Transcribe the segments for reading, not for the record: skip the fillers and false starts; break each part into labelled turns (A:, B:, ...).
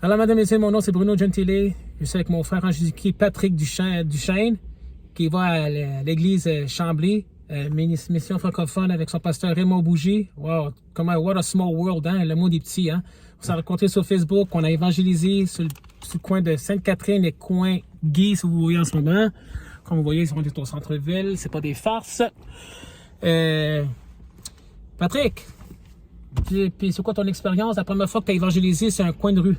A: Alors, madame et messieurs, mon nom c'est Bruno Gentile. Je suis avec mon frère en Jésus-Christ, Patrick Duchesne, qui va à l'église Chambly, mission francophone avec son pasteur Raymond Bougie. Wow, what a small world, hein? Le monde est petit, hein? On s'est rencontrés sur Facebook, on a évangélisé sur le coin de Sainte-Catherine et coin Guy, si vous voyez en ce moment. Comme vous voyez, on est au centre-ville, c'est pas des farces. Patrick, puis c'est quoi ton expérience? La première fois que tu as évangélisé, c'est un coin de rue.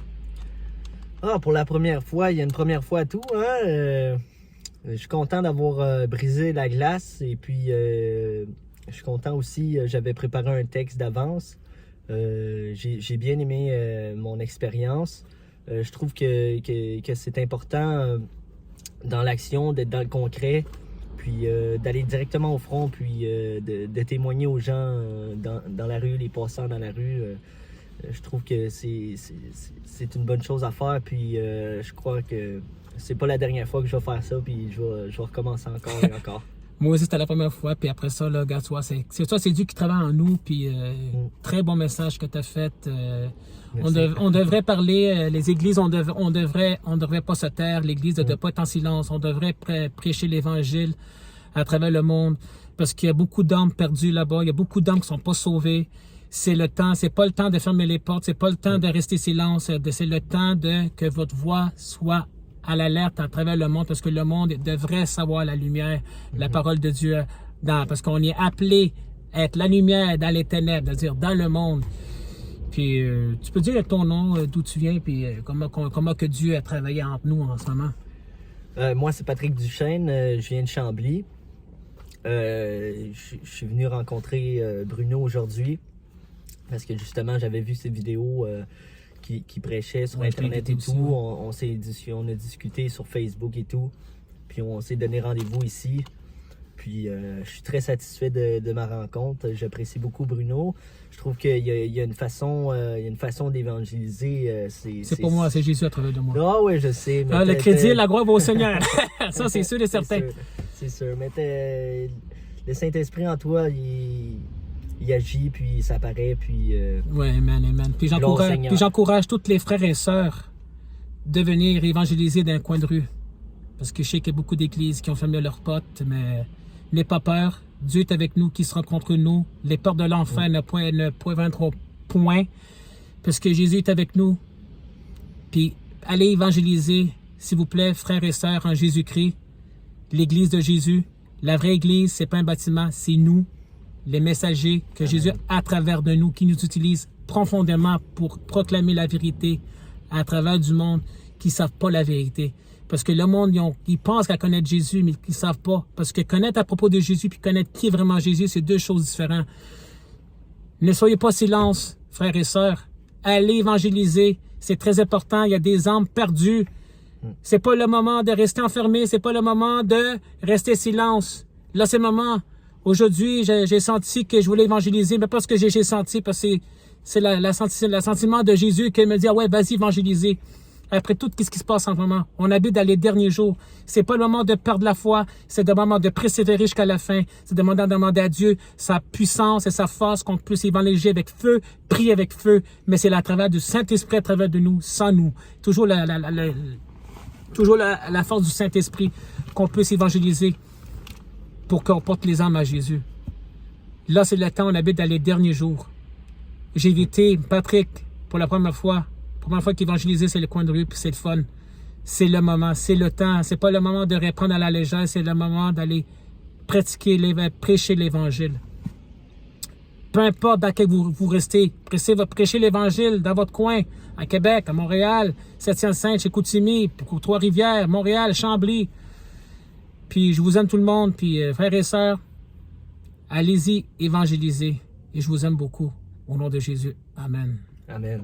B: Ah, pour la première fois, il y a une première fois à tout, hein? Je suis content d'avoir brisé la glace et puis je suis content aussi, j'avais préparé un texte d'avance. J'ai bien aimé mon expérience. Je trouve que c'est important dans l'action, d'être dans le concret, puis d'aller directement au front, puis de témoigner aux gens dans la rue, les passants dans la rue. Je trouve que c'est une bonne chose à faire, puis je crois que c'est pas la dernière fois que je vais faire ça, puis je vais recommencer encore et encore.
A: Moi aussi, c'était la première fois, puis après ça, là, regarde, toi, c'est Dieu qui travaille en nous, puis très bon message que tu as fait. On devrait parler, les églises, on devrait pas se taire, l'église ne devrait pas être en silence, on devrait prêcher l'évangile à travers le monde, parce qu'il y a beaucoup d'âmes perdues là-bas, il y a beaucoup d'âmes qui sont pas sauvées. C'est pas le temps de fermer les portes, c'est pas le temps de rester silence, c'est le temps que votre voix soit à l'alerte à travers le monde, parce que le monde devrait savoir la lumière, la parole de Dieu, parce qu'on est appelé à être la lumière dans les ténèbres, c'est-à-dire dans le monde. Puis tu peux dire ton nom, d'où tu viens, puis comment que Dieu a travaillé entre nous en ce moment.
B: Moi, c'est Patrick Duchesne, je viens de Chambly. Je suis venu rencontrer Bruno aujourd'hui, parce que justement, j'avais vu ses vidéos qui prêchaient sur Internet et tout. On a discuté sur Facebook et tout. Puis on s'est donné rendez-vous ici. Puis je suis très satisfait de ma rencontre. J'apprécie beaucoup Bruno. Je trouve qu'il y a une façon d'évangéliser.
A: C'est pour moi, c'est Jésus à travers de moi.
B: Ah oui, je sais. Mais
A: le crédit et la gloire va au Seigneur. Ça, c'est sûr et certain.
B: C'est sûr. Mais le Saint-Esprit en toi, il agit, puis ça apparaît, puis...
A: Oui, amen. Puis j'encourage tous les frères et sœurs de venir évangéliser dans un coin de rue. Parce que je sais qu'il y a beaucoup d'églises qui ont fermé leurs portes, mais n'aie pas peur. Dieu est avec nous, qui sera contre nous. Les portes de l'enfer ne pointeront point, parce que Jésus est avec nous. Puis allez évangéliser, s'il vous plaît, frères et sœurs, en Jésus-Christ. L'église de Jésus. La vraie église, c'est pas un bâtiment, c'est nous, les messagers que Jésus a à travers de nous, qui nous utilise profondément pour proclamer la vérité à travers du monde qui ne savent pas la vérité. Parce que le monde, ils pensent qu'à connaître Jésus, mais ils ne savent pas. Parce que connaître à propos de Jésus puis connaître qui est vraiment Jésus, c'est deux choses différentes. Ne soyez pas silence, frères et sœurs. Allez évangéliser. C'est très important. Il y a des âmes perdues. C'est pas le moment de rester enfermé. C'est pas le moment de rester silence. Là, c'est le moment. Aujourd'hui, j'ai senti que je voulais évangéliser, mais pas ce que j'ai senti, parce que c'est le sentiment de Jésus qui me dit, ah ouais, vas-y, évangéliser. Après tout, qu'est-ce qui se passe en ce moment? On habite dans les derniers jours. C'est pas le moment de perdre la foi, c'est le moment de persévérer jusqu'à la fin. C'est le moment de demander à Dieu sa puissance et sa force, qu'on puisse évangéliser avec feu, prier avec feu, mais c'est à travers du Saint-Esprit, à travers de nous, sans nous. Toujours la force du Saint-Esprit qu'on puisse évangéliser pour qu'on porte les âmes à Jésus. Là, c'est le temps, on habite dans les derniers jours. J'ai invité Patrick pour la première fois. La première fois qu'évangéliser, c'est le coin de rue, puis c'est le fun. C'est le moment, c'est le temps. C'est pas le moment de répondre à la légère, c'est le moment d'aller prêcher l'Évangile. Peu importe dans quel vous restez, prêchez l'Évangile dans votre coin, à Québec, à Montréal, Saint-Hyacinthe, chez Koutimi, Trois-Rivières, Montréal, Chambly. Puis je vous aime tout le monde, puis frères et sœurs, allez-y, évangélisez. Et je vous aime beaucoup. Au nom de Jésus. Amen.
B: Amen.